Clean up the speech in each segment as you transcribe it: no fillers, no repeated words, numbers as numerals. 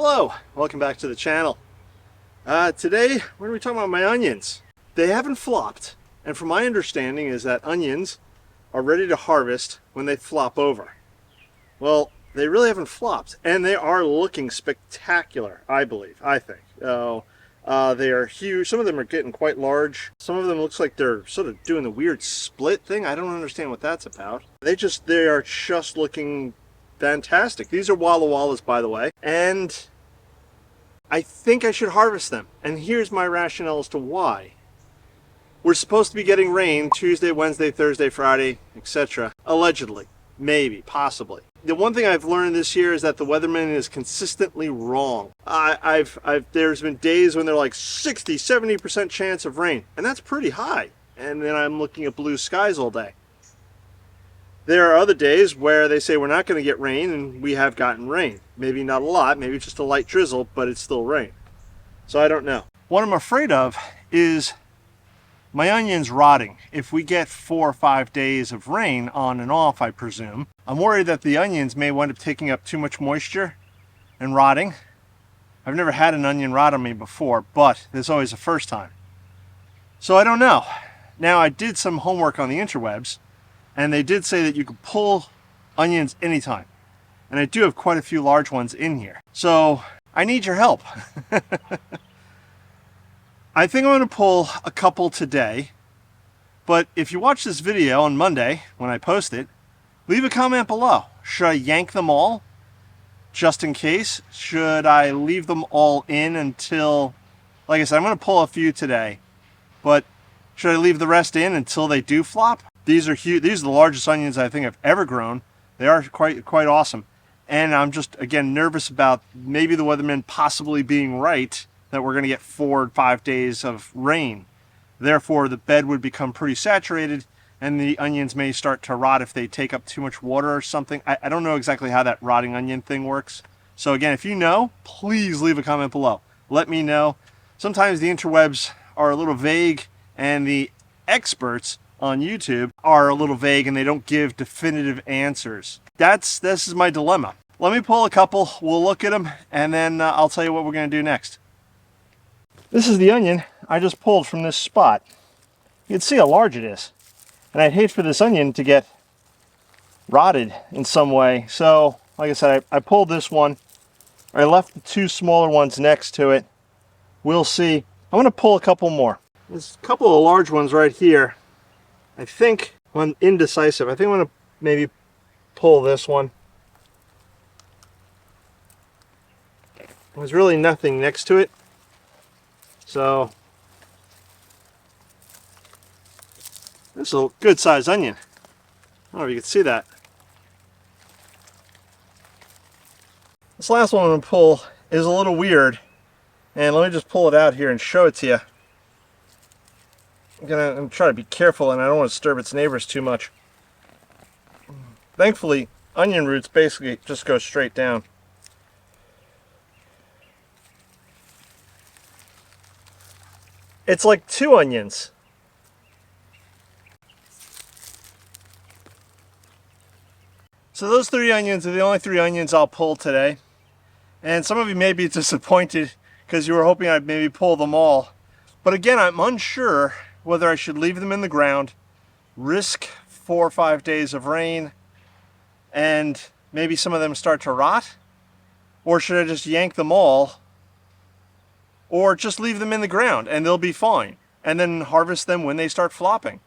Hello, welcome back to the channel. Today we're going to be talking about my onions. They haven't flopped, and from my understanding is that onions are ready to harvest when they flop over. Well, they really haven't flopped, and they are looking spectacular, I think. They are huge. Some of them are getting quite large. Some of them looks like they're sort of doing the weird split thing. I don't understand what that's about. They are just looking fantastic. These are Walla Wallas, by the way, and I think I should harvest them. And here's my rationale as to why. We're supposed to be getting rain Tuesday, Wednesday, Thursday, Friday, etc. Allegedly. Maybe, possibly. The one thing I've learned this year is that the weatherman is consistently wrong. There's been days when they're like 60, 70% chance of rain, and that's pretty high. And then I'm looking at blue skies all day. There are other days where they say we're not going to get rain, and we have gotten rain. Maybe not a lot, maybe just a light drizzle, but it's still rain. So I don't know. What I'm afraid of is my onions rotting. If we get 4 or 5 days of rain on and off, I presume, I'm worried that the onions may wind up taking up too much moisture and rotting. I've never had an onion rot on me before, but there's always a first time. So I don't know. Now, I did some homework on the interwebs, and they did say that you can pull onions anytime. And I do have quite a few large ones in here. So I need your help. I think I'm going to pull a couple today, but if you watch this video on Monday, when I post it, leave a comment below. Should I yank them all, just in case? Should I leave them all in until, like I said, I'm going to pull a few today, but should I leave the rest in until they do flop? These are huge. These are the largest onions I think I've ever grown. They are quite awesome. And I'm just, again, nervous about maybe the weatherman possibly being right, that we're going to get 4 or 5 days of rain. Therefore, the bed would become pretty saturated, and the onions may start to rot if they take up too much water or something. I don't know exactly how that rotting onion thing works. So again, if you know, please leave a comment below. Let me know. Sometimes the interwebs are a little vague, and the experts on YouTube are a little vague, and they don't give definitive answers. This is my dilemma. Let me pull a couple, we'll look at them, and then I'll tell you what we're going to do next. This is the onion I just pulled from this spot. You can see how large it is. And I'd hate for this onion to get rotted in some way. So, like I said, I pulled this one. I left the 2 smaller ones next to it. We'll see. I'm going to pull a couple more. There's a couple of large ones right here. I think I'm indecisive. I think I'm going to maybe pull this one. There's really nothing next to it. So, this is a good sized onion. I don't know if you can see that. This last one I'm going to pull is a little weird. And let me just pull it out here and show it to you. I'm going to try to be careful, and I don't want to disturb its neighbors too much. Thankfully, onion roots basically just go straight down. It's like 2 onions. So those 3 onions are the only 3 onions I'll pull today. And some of you may be disappointed because you were hoping I'd maybe pull them all. But again, I'm unsure whether I should leave them in the ground, risk 4 or 5 days of rain, and maybe some of them start to rot, or should I just yank them all, or just leave them in the ground and they'll be fine, and then harvest them when they start flopping.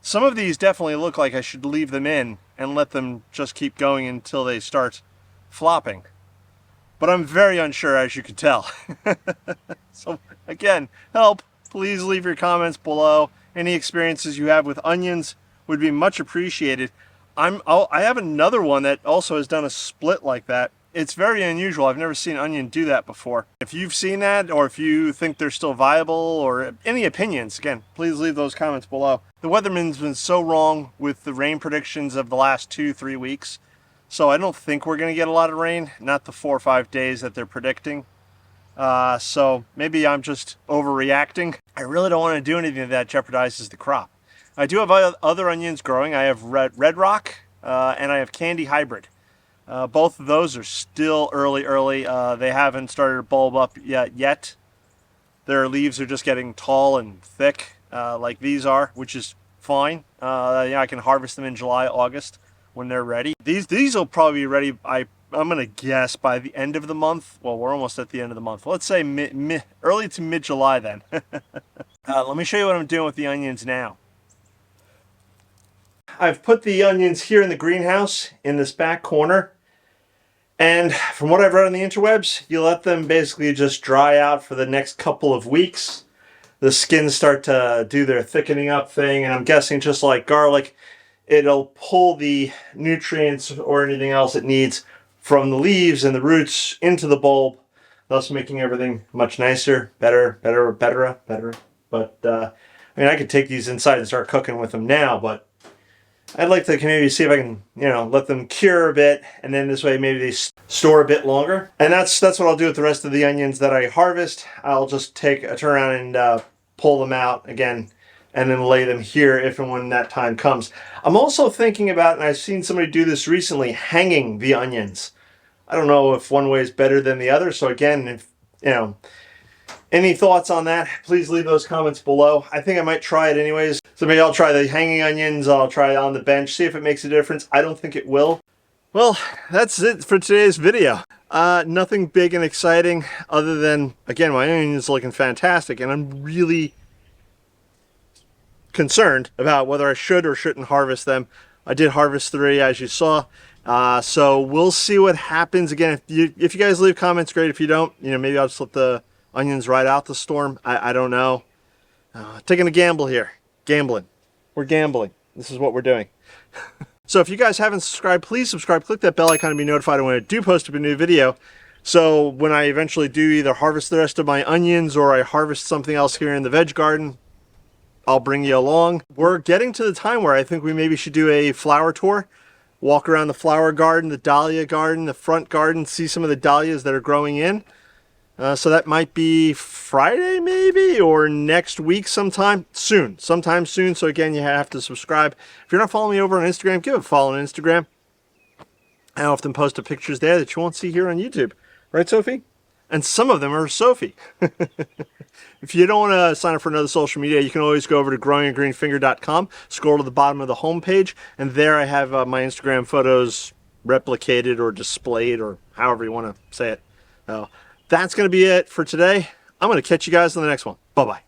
Some of these definitely look like I should leave them in and let them just keep going until they start flopping. But I'm very unsure, as you can tell. So again, help. Please leave your comments below. Any experiences you have with onions would be much appreciated. I have another one that also has done a split like that. It's very unusual. I've never seen an onion do that before. If you've seen that, or if you think they're still viable, or any opinions, again, please leave those comments below. The weatherman's been so wrong with the rain predictions of the last 2-3 weeks, so I don't think we're going to get a lot of rain, not the 4 or 5 days that they're predicting. So maybe I'm just overreacting. I really don't want to do anything that jeopardizes the crop. I do have other onions growing. I have Red Rock, and I have Candy Hybrid. Both of those are still early. They haven't started to bulb up yet. Their leaves are just getting tall and thick, like these are, which is fine. Yeah, I can harvest them in July, August when they're ready. These will probably be ready, I'm gonna guess, by the end of the month. Well, we're almost at the end of the month. Let's say early to mid-July then. Let me show you what I'm doing with the onions now. I've put the onions here in the greenhouse in this back corner. And from what I've read on the interwebs, you let them basically just dry out for the next couple of weeks. The skins start to do their thickening up thing, and I'm guessing just like garlic, it'll pull the nutrients or anything else it needs from the leaves and the roots into the bulb, thus making everything much nicer, better. But, I mean, I could take these inside and start cooking with them now, but I'd like to maybe see if I can, let them cure a bit, and then this way maybe they store a bit longer. And that's what I'll do with the rest of the onions that I harvest. I'll just take a turn around and pull them out again, and then lay them here if and when that time comes. I'm also thinking about, and I've seen somebody do this recently, hanging the onions. I don't know if one way is better than the other, so again, if, any thoughts on that, please leave those comments below. I think I might try it anyways. So maybe I'll try the hanging onions, I'll try it on the bench, see if it makes a difference. I don't think it will. Well, that's it for today's video. Nothing big and exciting other than, again, my onions looking fantastic, and I'm really concerned about whether I should or shouldn't harvest them. I did harvest 3, as you saw. So we'll see what happens. Again, if you guys leave comments, great. If you don't, maybe I'll just let the onions ride out the storm. I don't know. Taking a gamble here. Gambling. We're gambling. This is what we're doing. So if you guys haven't subscribed, please subscribe. Click that bell icon to be notified when I do post a new video. So when I eventually do either harvest the rest of my onions or I harvest something else here in the veg garden, I'll bring you along. We're getting to the time where I think we maybe should do a flower tour. Walk around the flower garden, the dahlia garden, the front garden, see some of the dahlias that are growing in. So that might be Friday maybe, or next week sometime soon. So again, you have to subscribe. If you're not following me over on Instagram, give it a follow on Instagram. I often post pictures there that you won't see here on YouTube. Right, Sophie? And some of them are Sophie. If you don't want to sign up for another social media, you can always go over to growingagreenfinger.com, scroll to the bottom of the homepage, and there I have my Instagram photos replicated or displayed, or however you want to say it. That's going to be it for today. I'm going to catch you guys in the next one. Bye-bye.